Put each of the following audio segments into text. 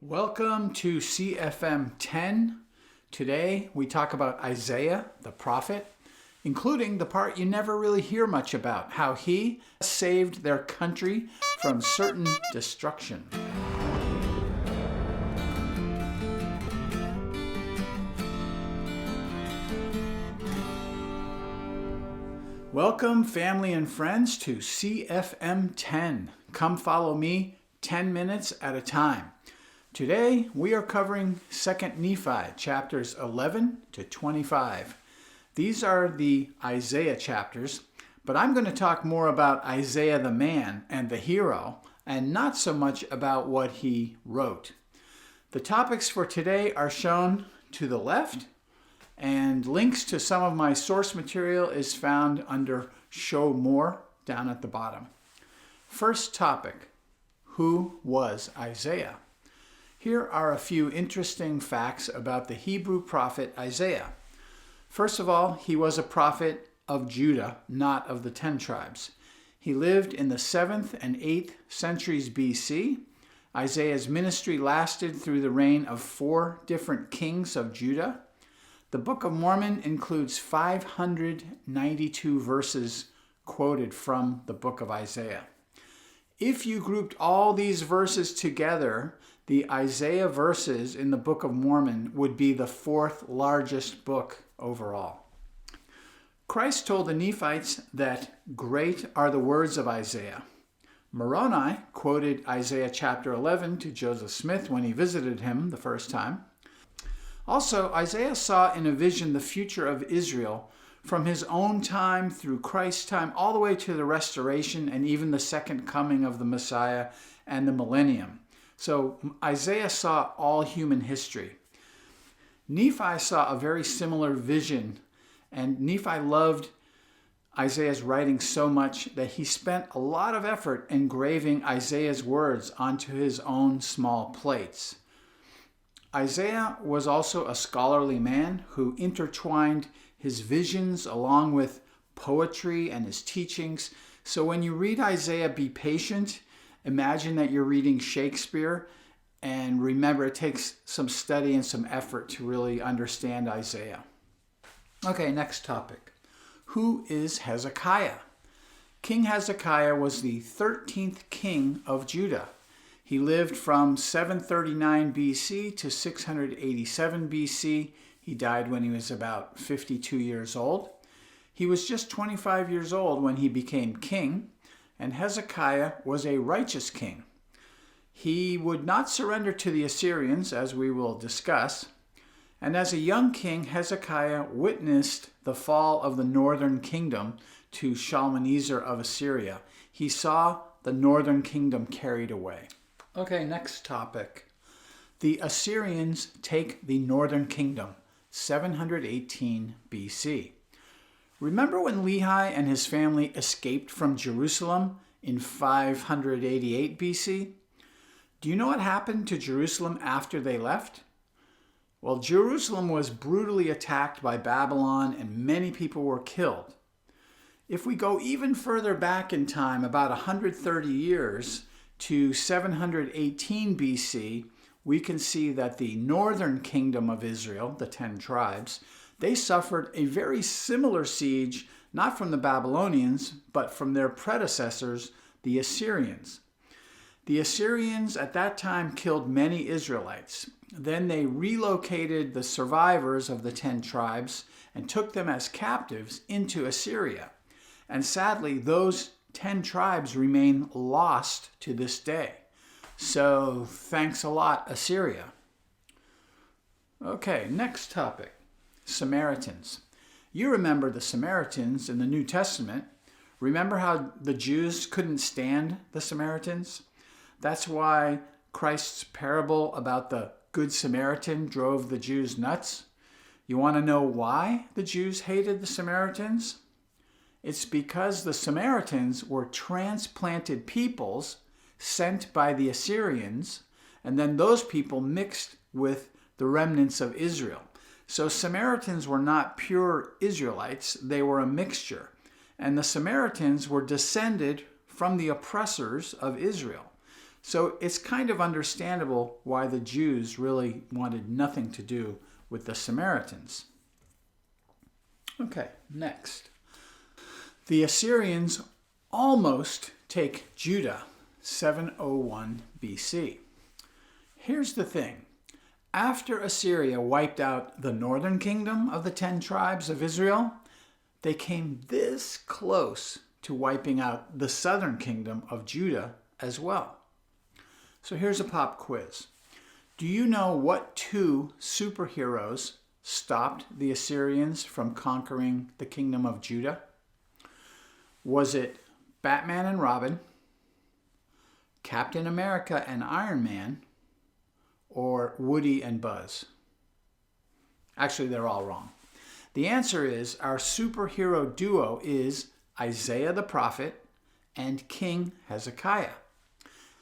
Welcome to CFM 10. Today we talk about Isaiah, the prophet, including the part you never really hear much about, how he saved their country from certain destruction. Welcome, family and friends, to CFM 10. Come follow me 10 minutes at a time. Today, we are covering 2 Nephi, chapters 11 to 25. These are the Isaiah chapters, but I'm going to talk more about Isaiah the man and the hero, and not so much about what he wrote. The topics for today are shown to the left, and links to some of my source material is found under Show More down at the bottom. First topic, who was Isaiah? Here are a few interesting facts about the Hebrew prophet Isaiah. First of all, he was a prophet of Judah, not of the 10 tribes. He lived in the 7th and 8th centuries BC. Isaiah's ministry lasted through the reign of 4 different kings of Judah. The Book of Mormon includes 592 verses quoted from the book of Isaiah. If you grouped all these verses together, the Isaiah verses in the Book of Mormon would be the 4th largest book overall. Christ told the Nephites that great are the words of Isaiah. Moroni quoted Isaiah chapter 11 to Joseph Smith when he visited him the first time. Also, Isaiah saw in a vision the future of Israel from his own time through Christ's time all the way to the restoration and even the second coming of the Messiah and the millennium. So Isaiah saw all human history. Nephi saw a very similar vision, and Nephi loved Isaiah's writing so much that he spent a lot of effort engraving Isaiah's words onto his own small plates. Isaiah was also a scholarly man who intertwined his visions along with poetry and his teachings. So when you read Isaiah, be patient. Imagine that you're reading Shakespeare, and remember it takes some study and some effort to really understand Isaiah. Okay, next topic. Who is Hezekiah? King Hezekiah was the 13th king of Judah. He lived from 739 BC to 687 BC. He died when he was about 52 years old. He was just 25 years old when he became king. And Hezekiah was a righteous king. He would not surrender to the Assyrians, as we will discuss. And as a young king, Hezekiah witnessed the fall of the northern kingdom to Shalmaneser of Assyria. He saw the northern kingdom carried away. Okay, next topic. The Assyrians take the northern kingdom, 718 BC. Remember when Lehi and his family escaped from Jerusalem in 588 BC? Do you know what happened to Jerusalem after they left? Well, Jerusalem was brutally attacked by Babylon and many people were killed. If we go even further back in time, about 130 years to 718 BC, we can see that the northern kingdom of Israel, the 10 tribes, they suffered a very similar siege, not from the Babylonians, but from their predecessors, the Assyrians. The Assyrians at that time killed many Israelites. Then they relocated the survivors of the 10 tribes and took them as captives into Assyria. And sadly, those 10 tribes remain lost to this day. So thanks a lot, Assyria. Okay, next topic. Samaritans. You remember the Samaritans in the New Testament. Remember how the Jews couldn't stand the Samaritans? That's why Christ's parable about the Good Samaritan drove the Jews nuts. You want to know why the Jews hated the Samaritans? It's because the Samaritans were transplanted peoples sent by the Assyrians, and then those people mixed with the remnants of Israel. So Samaritans were not pure Israelites, they were a mixture. And the Samaritans were descended from the oppressors of Israel. So it's kind of understandable why the Jews really wanted nothing to do with the Samaritans. Okay, next. The Assyrians almost take Judah, 701 BC. Here's the thing. After Assyria wiped out the northern kingdom of the 10 tribes of Israel, they came this close to wiping out the southern kingdom of Judah as well. So here's a pop quiz. Do you know what 2 superheroes stopped the Assyrians from conquering the kingdom of Judah? Was it Batman and Robin, Captain America and Iron Man, or Woody and Buzz? Actually, they're all wrong. The answer is our superhero duo is Isaiah the prophet and King Hezekiah.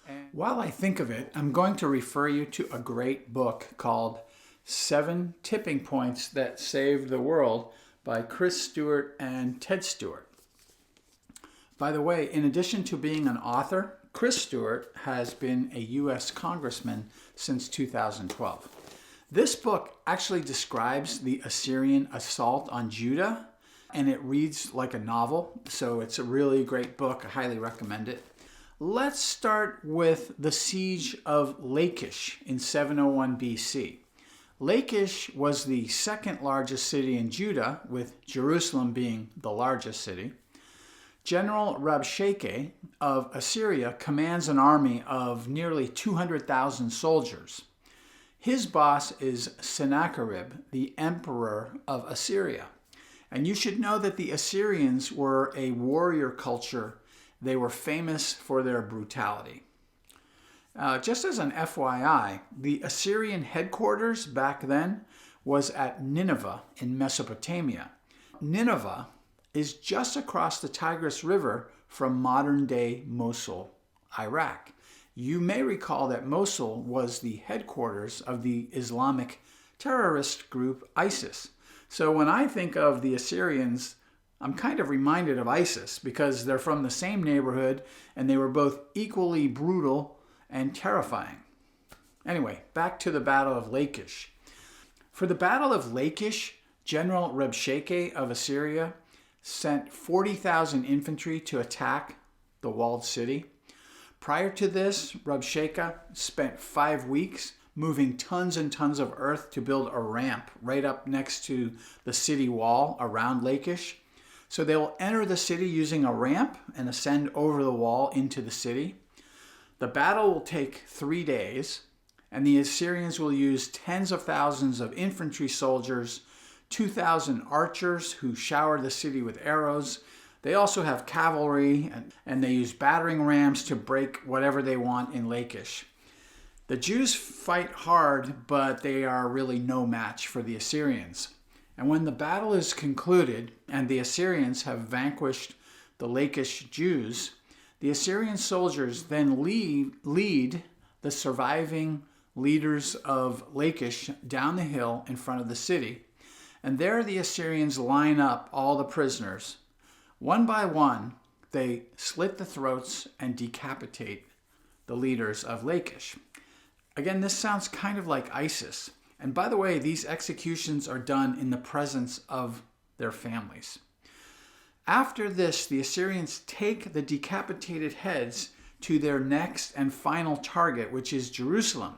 And while I think of it, I'm going to refer you to a great book called 7 Tipping Points That Saved the World by Chris Stewart and Ted Stewart. By the way, in addition to being an author, Chris Stewart has been a U.S. congressman since 2012. This book actually describes the Assyrian assault on Judah, and it reads like a novel, so it's a really great book. I highly recommend it. Let's start with the siege of Lachish in 701 BC. Lachish was the second largest city in Judah, with Jerusalem being the largest city. General Rabshakeh of Assyria commands an army of nearly 200,000 soldiers. His boss is Sennacherib, the emperor of Assyria. And you should know that the Assyrians were a warrior culture. They were famous for their brutality. Just as an FYI, the Assyrian headquarters back then was at Nineveh in Mesopotamia. Nineveh is just across the Tigris River from modern-day Mosul, Iraq. You may recall that Mosul was the headquarters of the Islamic terrorist group ISIS. So when I think of the Assyrians, I'm kind of reminded of ISIS because they're from the same neighborhood and they were both equally brutal and terrifying. Anyway, back to the Battle of Lachish. For the Battle of Lachish, General Rabshakeh of Assyria sent 40,000 infantry to attack the walled city. Prior to this, Rabshakeh spent 5 weeks moving tons and tons of earth to build a ramp right up next to the city wall around Lachish. So they will enter the city using a ramp and ascend over the wall into the city. The battle will take 3 days, and the Assyrians will use tens of thousands of infantry soldiers, 2,000 archers who shower the city with arrows. They also have cavalry, and they use battering rams to break whatever they want in Lachish. The Jews fight hard, but they are really no match for the Assyrians. And when the battle is concluded and the Assyrians have vanquished the Lachish Jews, the Assyrian soldiers then lead the surviving leaders of Lachish down the hill in front of the city. And there the Assyrians line up all the prisoners. One by one, they slit the throats and decapitate the leaders of Lachish. Again, this sounds kind of like ISIS. And by the way, these executions are done in the presence of their families. After this, the Assyrians take the decapitated heads to their next and final target, which is Jerusalem.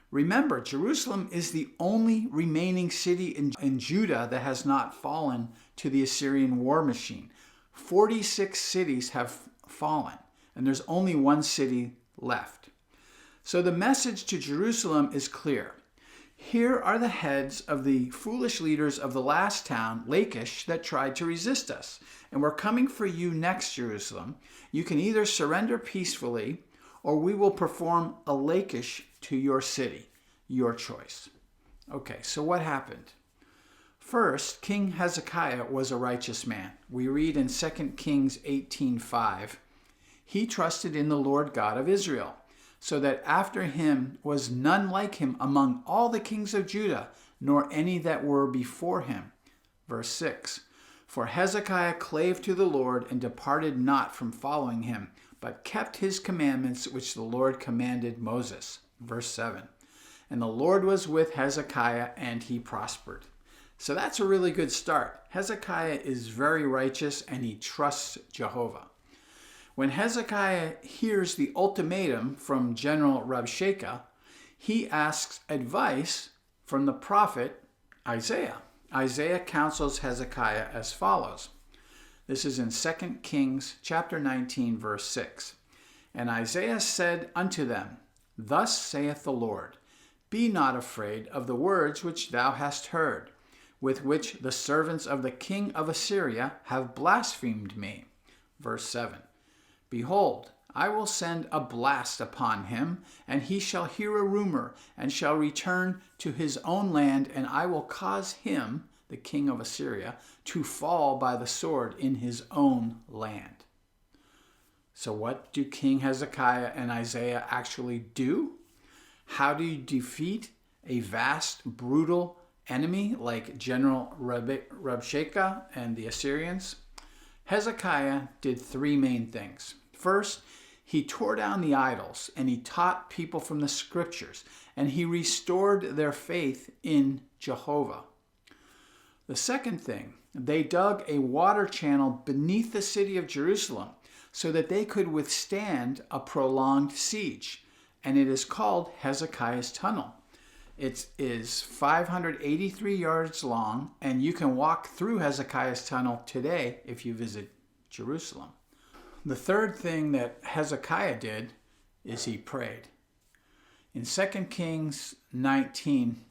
Remember, Jerusalem is the only remaining city in Judah that has not fallen to the Assyrian war machine. 46 cities have fallen, and there's only one city left. So the message to Jerusalem is clear. Here are the heads of the foolish leaders of the last town, Lachish, that tried to resist us. And we're coming for you next, Jerusalem. You can either surrender peacefully, or we will perform a Lachish to your city. Your choice. Okay, so what happened? First, King Hezekiah was a righteous man. We read in 2 Kings 18:5, he trusted in the Lord God of Israel, so that after him was none like him among all the kings of Judah, nor any that were before him. Verse 6, for Hezekiah clave to the Lord and departed not from following him, but kept his commandments which the Lord commanded Moses. Verse 7. And the Lord was with Hezekiah, and he prospered. So that's a really good start. Hezekiah is very righteous, and he trusts Jehovah. When Hezekiah hears the ultimatum from General Rabshakeh, he asks advice from the prophet Isaiah. Isaiah counsels Hezekiah as follows. This is in 2 Kings chapter 19, verse 6. And Isaiah said unto them, Thus saith the Lord, Be not afraid of the words which thou hast heard, with which the servants of the king of Assyria have blasphemed me. Verse 7. Behold, I will send a blast upon him, and he shall hear a rumor, and shall return to his own land, and I will cause him, the king of Assyria, to fall by the sword in his own land. So what do King Hezekiah and Isaiah actually do? How do you defeat a vast, brutal enemy like General Rabshakeh and the Assyrians? Hezekiah did three main things. First, he tore down the idols, and he taught people from the scriptures, and he restored their faith in Jehovah. The second thing, they dug a water channel beneath the city of Jerusalem so that they could withstand a prolonged siege, and it is called Hezekiah's Tunnel. It is 583 yards long, and you can walk through Hezekiah's Tunnel today if you visit Jerusalem. The third thing that Hezekiah did is he prayed. In 2 Kings 19,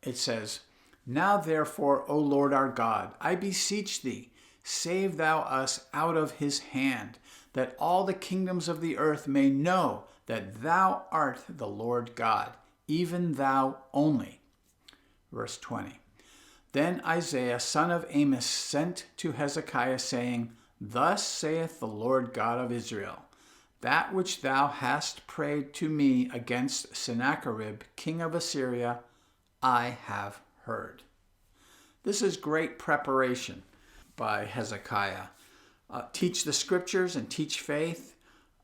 it says, Now therefore, O Lord our God, I beseech thee, save thou us out of his hand, that all the kingdoms of the earth may know that thou art the Lord God, even thou only. Verse 20. Then Isaiah, son of Amos, sent to Hezekiah, saying, Thus saith the Lord God of Israel, That which thou hast prayed to me against Sennacherib, king of Assyria, I have heard. This is great preparation by Hezekiah. Teach the scriptures and teach faith.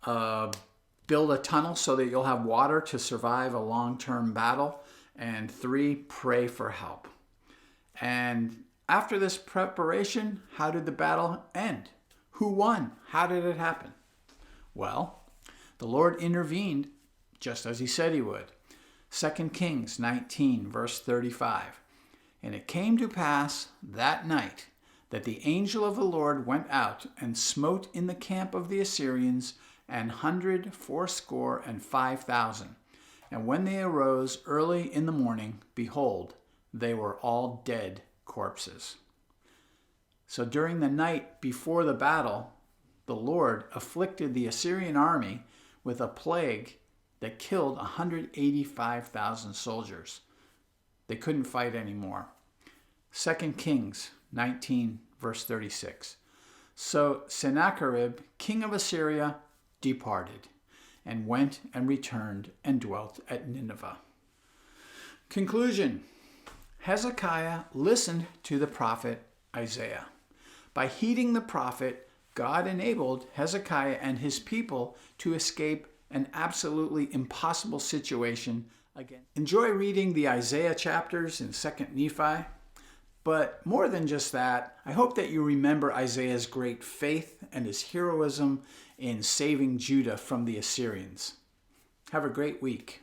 Build a tunnel so that you'll have water to survive a long-term battle. And 3, pray for help. And after this preparation, how did the battle end? Who won? How did it happen? Well, the Lord intervened just as he said he would. 2 Kings 19, verse 35. And it came to pass that night that the angel of the Lord went out and smote in the camp of the Assyrians 185,000. And when they arose early in the morning, behold, they were all dead corpses. So during the night before the battle, the Lord afflicted the Assyrian army with a plague that killed 185,000 soldiers. They couldn't fight anymore. 2 Kings 19, verse 36. So Sennacherib, king of Assyria, departed, and went and returned and dwelt at Nineveh. Conclusion. Hezekiah listened to the prophet Isaiah. By heeding the prophet, God enabled Hezekiah and his people to escape an absolutely impossible situation again. Enjoy reading the Isaiah chapters in 2 Nephi. But more than just that, I hope that you remember Isaiah's great faith and his heroism in saving Judah from the Assyrians. Have a great week.